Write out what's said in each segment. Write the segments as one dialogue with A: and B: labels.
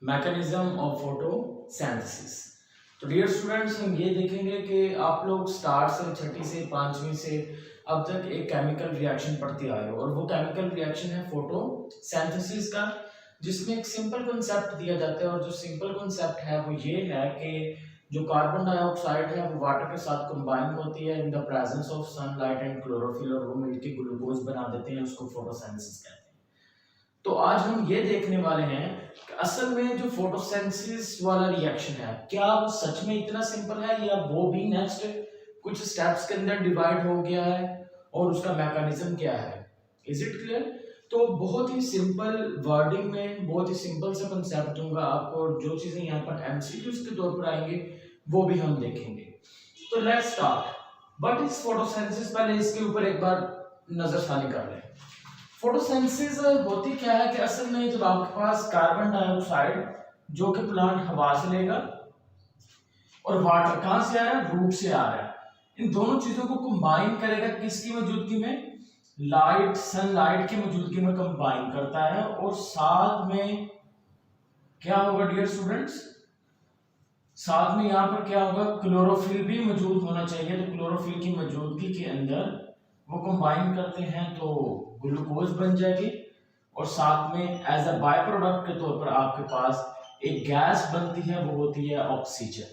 A: Mechanism of photosynthesis. तो dear students, हम ये देखेंगे कि आप लोग स्टार्ट से छठी से पांचवी से अब तक एक केमिकल रिएक्शन पढ़ते आए हो, और वो केमिकल रिएक्शन है फोटोसिंथेसिस का, जिसमें एक सिंपल कॉन्सेप्ट दिया जाता है। और जो सिंपल कॉन्सेप्ट है वो ये है कि जो कार्बन डाइऑक्साइड है वो वाटर के साथ कंबाइन होती है in the presence of sunlight and chlorophyll, और वो मिलकर ग्लूकोज बना देते हैं, उसको फोटोसिंथेसिस कहते हैं। तो आज हम ये देखने वाले हैं कि असल में जो फोटोसिंथेसिस वाला रिएक्शन है, क्या वो सच में इतना सिंपल है, या वो भी नेक्स्ट कुछ स्टेप्स के अंदर डिवाइड हो गया है, और उसका मैकेनिज्म क्या है। Is it clear? तो बहुत ही सिंपल वर्डिंग में बहुत ही सिंपल सा कंसेप्ट दूंगा आपको, और जो चीजें यहाँ पर एमसीक्यूज के तौर पर आएंगे वो भी हम देखेंगे। तो let's start. What is photosynthesis, पहले इसके ऊपर एक बार नजरसानी कर लें। फोटोसिंथेसिस होती क्या है कि असल में जब आपके पास कार्बन डाइऑक्साइड जो कि प्लांट हवा से लेगा, और वाटर कहां से आ रहा है, रूट से आ रहा है, इन दोनों चीजों को कंबाइन करेगा किसकी मौजूदगी में, लाइट, सनलाइट की मौजूदगी में कंबाइन करता है। और साथ में क्या होगा डियर स्टूडेंट्स, साथ में यहां पर क्या होगा, क्लोरोफिल भी मौजूद होना चाहिए। तो क्लोरोफिल की मौजूदगी के अंदर वो कंबाइन करते हैं तो ग्लूकोज बन जाएगी, और साथ में एज अ बाय प्रोडक्ट के तौर पर आपके पास एक गैस बनती है, वो होती है ऑक्सीजन।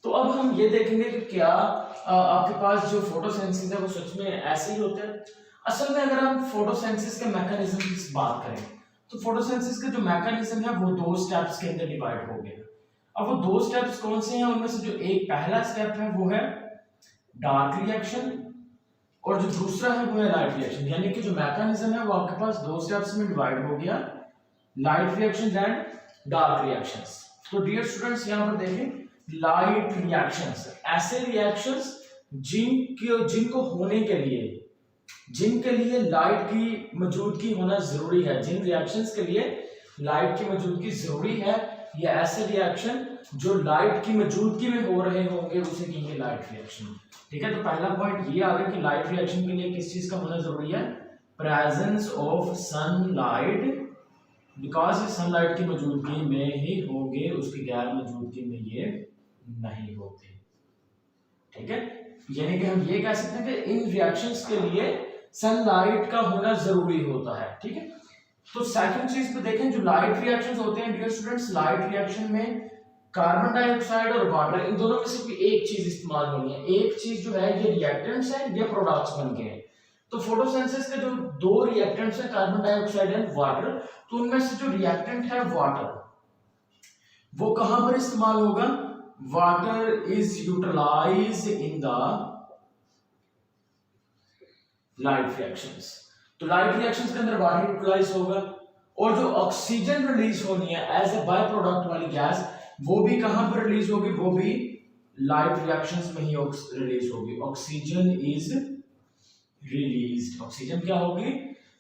A: तो अब हम ये देखेंगे कि क्या आपके पास जो फोटोसिंथेसिस है वो सच में ऐसे ही होता है। असल में अगर हम फोटोसिंथेसिस के मैकेनिज्म की बात करें, तो फोटोसिंथेसिस का जो मैकेनिज्म है वो दो स्टेप्स के अंदर डिवाइड हो गया। अब वो दो स्टेप्स कौन से हैं, उनमें से जो एक पहला स्टेप है वो है डार्क रिएक्शन, और जो दूसरा है वो है लाइट रिएक्शन। यानी कि जो मैकेनिज्म है वो आपके पास दो स्टेप्स में डिवाइड हो गया, light reactions and dark reactions. तो डियर स्टूडेंट्स, यहां पर देखें, लाइट रिएक्शंस ऐसे रिएक्शंस जिनको होने के लिए, जिनके लिए लाइट की मौजूदगी होना जरूरी है, जिन रिएक्शंस के लिए लाइट की मौजूदगी जरूरी है, या ऐसे रिएक्शन जो लाइट की मौजूदगी में हो रहे होंगे, उसे कहेंगे लाइट रिएक्शन। ठीक है, तो पहला पॉइंट ये आ गया कि लाइट रिएक्शन के लिए किस चीज का होना जरूरी है, presence of sunlight, because sunlight की मौजूदगी में ही होंगे, उसकी गैर मौजूदगी में ये नहीं होते। ठीक है, यानी कि हम ये कह सकते हैं कि इन रिएक्शंस के लिए सनलाइट का होना जरूरी होता है। ठीक है, तो सेकंड चीज पे देखें, जो लाइट रिएक्शंस होते हैं डियर स्टूडेंट्स, लाइट रिएक्शन में कार्बन डाइऑक्साइड और वाटर, इन दोनों में सिर्फ एक चीज इस्तेमाल होनी है। एक चीज जो है ये रिएक्टेंट्स है, ये प्रोडक्ट्स बन गए हैं। तो फोटोसिंथेसिस के जो दो रिएक्टेंट्स है, कार्बन डाइऑक्साइड एंड वाटर, तो उनमें से जो रिएक्टेंट है वाटर, वो कहां पर इस्तेमाल होगा, water is utilized in the light reactions. तो लाइट रिएक्शंस के अंदर वाटर यूटिलाइज होगा, और जो ऑक्सीजन रिलीज होनी है एज ए बाय प्रोडक्ट वाली गैस, वो भी कहां पर रिलीज होगी, वो भी लाइट रिएक्शंस में ही रिलीज होगी। ऑक्सीजन इज रिलीज्ड, ऑक्सीजन क्या होगी,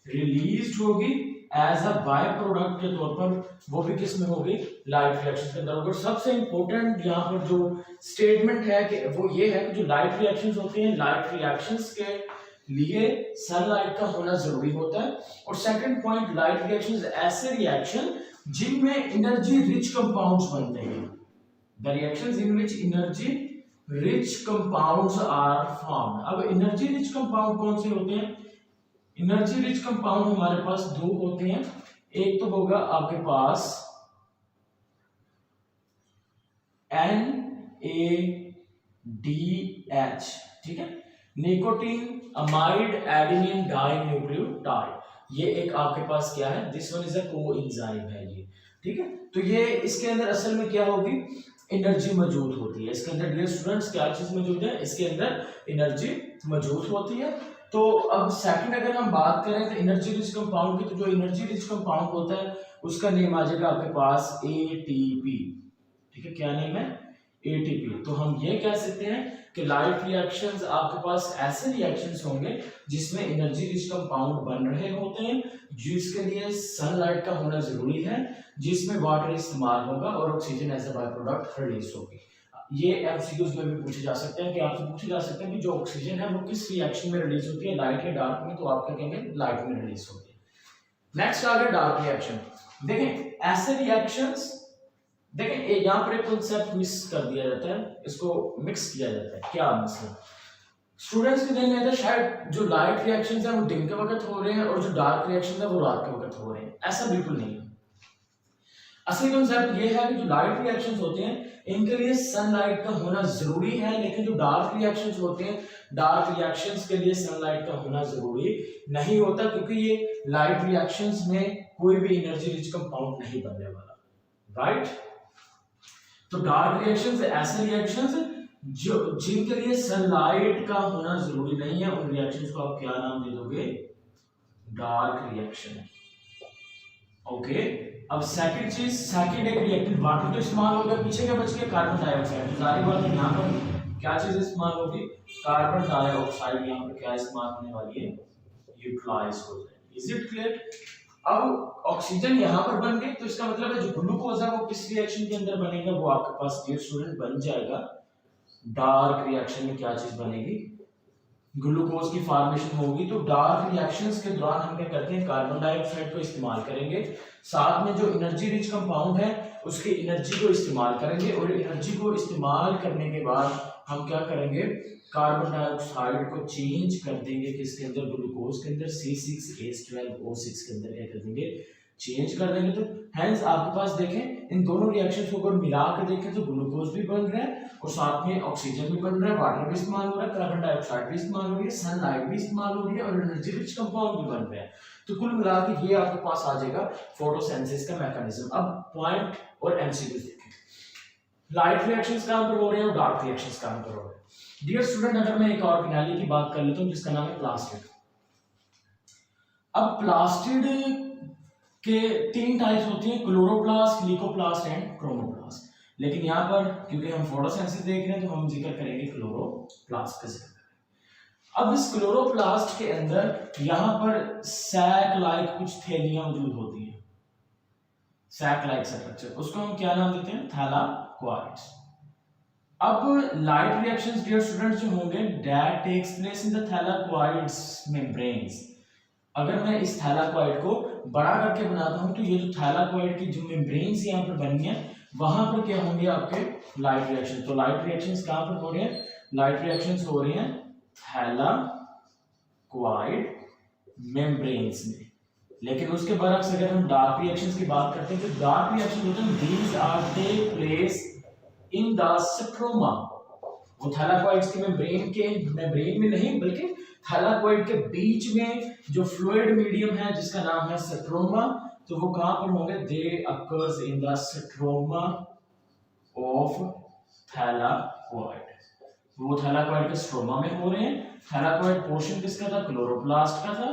A: रिलीज्ड होगी एज अ बाय प्रोडक्ट के तौर पर, वो भी किस में होगी, लाइट रिएक्शन के अंदर होगी। सबसे इंपॉर्टेंट यहाँ पर जो स्टेटमेंट है कि वो ये है कि जो लाइट रिएक्शंस होते हैं, लाइट रिएक्शंस के लिए सनलाइट का होना जरूरी होता है। और सेकंड पॉइंट, लाइट रिएक्शंस ऐसे रिएक्शन जिनमें एनर्जी रिच कंपाउंड्स बनते हैं, the reactions in which energy rich compounds are formed. अब एनर्जी रिच कंपाउंड कौन से होते हैं, एनर्जी रिच कंपाउंड हमारे पास दो होते हैं। एक तो होगा आपके पास NaDH, ठीक है, nicotinamide adenine dinucleotide, ये एक आपके पास क्या है, this one is a coenzyme है ये। ठीक है, तो ये इसके अंदर असल में क्या होगी, एनर्जी मौजूद होती है। इसके अंदर डियर स्टूडेंट्स क्या चीज मौजूद है, इसके अंदर एनर्जी मौजूद होती है। तो अब सेकंड अगर हम बात करें तो एनर्जी रिच कंपाउंड की, तो जो एनर्जी रिच कंपाउंड होता है उसका नेम आ जाएगा आपके पास ATP। ठीक है, क्या नेम है, ATP। तो हम ये कह सकते हैं कि लाइट रिएक्शंस आपके पास ऐसे रिएक्शंस होंगे जिसमें एनर्जी रिच कंपाउंड बन रहे होते हैं, जिसके लिए सनलाइट का होना जरूरी है, जिसमें वाटर इस्तेमाल होगा और oxygen as a byproduct release होगी। ये एमसीक्यूज में भी पूछे जा सकते हैं कि आपसे पूछे जा सकते हैं कि जो ऑक्सीजन है वो किस रिएक्शन में रिलीज होती है, लाइट या डार्क में, तो आप क्या कहेंगे, लाइट में रिलीज होती है। नेक्स्ट आ गया डार्क रिएक्शन। देखें, ऐसे रिएक्शंस देखें, यहाँ पर एक कॉन्सेप्ट मिस कर दिया जाता है, इसको मिक्स किया जाता है। क्या मतलब स्टूडेंट्स के ध्यान में आता है शायद जो लाइट रिएक्शंस हैं वो दिन के वक्त हो रहे हैं और जो डार्क रिएक्शंस हैं वो रात के वक्त हो रहे हैं। ऐसा बिल्कुल नहीं है। असली कॉन्सेप्ट ये है कि जो लाइट रिएक्शंस होते हैं इनके लिए सनलाइट का होना जरूरी है, लेकिन जो डार्क रिएक्शंस होते हैं डार्क रिएक्शंस के लिए सनलाइट का होना जरूरी नहीं होता, क्योंकि ये लाइट रिएक्शंस में कोई भी एनर्जी रिच कंपाउंड नहीं बनने वाला, राइट। तो डार्क रिएक्शंस ऐसे रिएक्शंस जो जिनके लिए सनलाइट का होना जरूरी नहीं है, उन रिएक्शंस को आप क्या नाम दे दोगे? Dark reaction. ओके, अब सेकंड चीज, सेकंड एक रिएक्टेंट वाटर तो इस्तेमाल होगा, पीछे क्या बच गया? Carbon dioxide. तो जाहिर बात है यहाँ पर क्या चीज इस्तेमाल होगी? कार्बन डाइऑक्साइड यहाँ पर क्या इस्तेमाल होने वाली है? यूटिलाइज हो जाएगी। Is it clear? अब ऑक्सीजन यहाँ पर बन गई, तो इसका मतलब है जो ग्लूकोज है वो किस रिएक्शन के अंदर बनेगा? वो आपके पास डियर स्टूडेंट बन जाएगा डार्क रिएक्शन में। क्या चीज बनेगी? ग्लूकोज की फॉर्मेशन होगी। तो डार्क रिएक्शंस के दौरान हम क्या करते हैं? कार्बन डाइऑक्साइड को इस्तेमाल करेंगे, साथ में जो एनर्जी रिच कंपाउंड है उसकी एनर्जी को इस्तेमाल करेंगे, और एनर्जी को इस्तेमाल करने के बाद हम क्या करेंगे? कार्बन डाइऑक्साइड को चेंज कर देंगे किसके अंदर? ग्लूकोज के अंदर। C6H12O6 के अंदर क्या कर देंगे? चेंज कर देंगे। तो हेंस आपके पास देखें इन दोनों रिएक्शंस को अगर मिला कर देखें तो ग्लूकोज भी बन रहा है और साथ में ऑक्सीजन भी बन रहा है, वाटर भी इस्तेमाल हो रहा है, कार्बन डाइऑक्साइड भी इस्तेमाल हो रही है, सनलाइट भी इस्तेमाल हो रही है और एनर्जी रिच कंपाउंड भी बन रहे हैं। तो कुल मिला के ये आपके पास आ जाएगा फोटोसिंथेसिस का मैकेनिज्म। अब पॉइंट और एमसीक्यू देखें। लाइट रिएक्शंस कहां पर हो रहे हैं और डार्क रिएक्शंस कहां पर हो रहे हैं? डियर स्टूडेंट, अगर मैं एक ऑर्गेनेली की बात कर लेता हूं जिसका नाम है प्लास्टिड। अब प्लास्टिड के तीन टाइप्स होती हैं, क्लोरोप्लास्ट, लीकोप्लास्ट एंड क्रोमोप्लास्ट। लेकिन यहाँ पर क्योंकि हम फोटोसिंथेसिस देख रहे हैं तो हम जिक्र करेंगे क्लोरोप्लास्ट का जिक्र। अब इस क्लोरोप्लास्ट के अंदर यहाँ पर सैक लाइक कुछ थैलियां मौजूद होती हैं, सैक लाइक स्ट्रक्चर, उसको हम क्या नाम देते हैं? थैलाकोइड्स। अब लाइट रिएक्शंस डियर स्टूडेंट्स जो होंगे that takes place in the thylakoids membranes. अगर मैं इस थैलाकोइड को बड़ा करके बनाता हूं तो ये जो थैलाकोइड की जो मेम्ब्रेन्स यहाँ पर बनी है वहां पर क्या होंगे? आपके लाइट रिएक्शन। तो लाइट रिएक्शंस कहां पर हो रहे हैं? लाइट रिएक्शंस हो रही हैं थैलाकोइड मेम्ब्रेन्स में। लेकिन उसके बरक्स अगर हम डार्क रिएक्शंस की बात करते हैं तो डार्क रिएक्शन होते हैं these are take place in the stroma. वो थैलाकोइड्स के मेम्ब्रेन में नहीं बल्कि थैलाकोइड के बीच में जो फ्लूइड मीडियम है जिसका नाम है स्ट्रोमा, तो वो कहां पर होंगे? They occurs in the stroma of thylakoid. वो थैलाकोइड के स्ट्रोमा में हो रहे हैं। थैलाकोइड पोर्शन किसका था? क्लोरोप्लास्ट का था।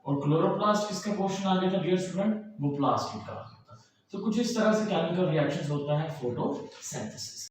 A: और क्लोरोप्लास्ट किसका पोर्शन आ गया था डियर स्टूडेंट? वो प्लास्टिड का आ गया था। तो कुछ इस तरह से केमिकल रिएक्शंस होता है फोटोसिंथेसिस।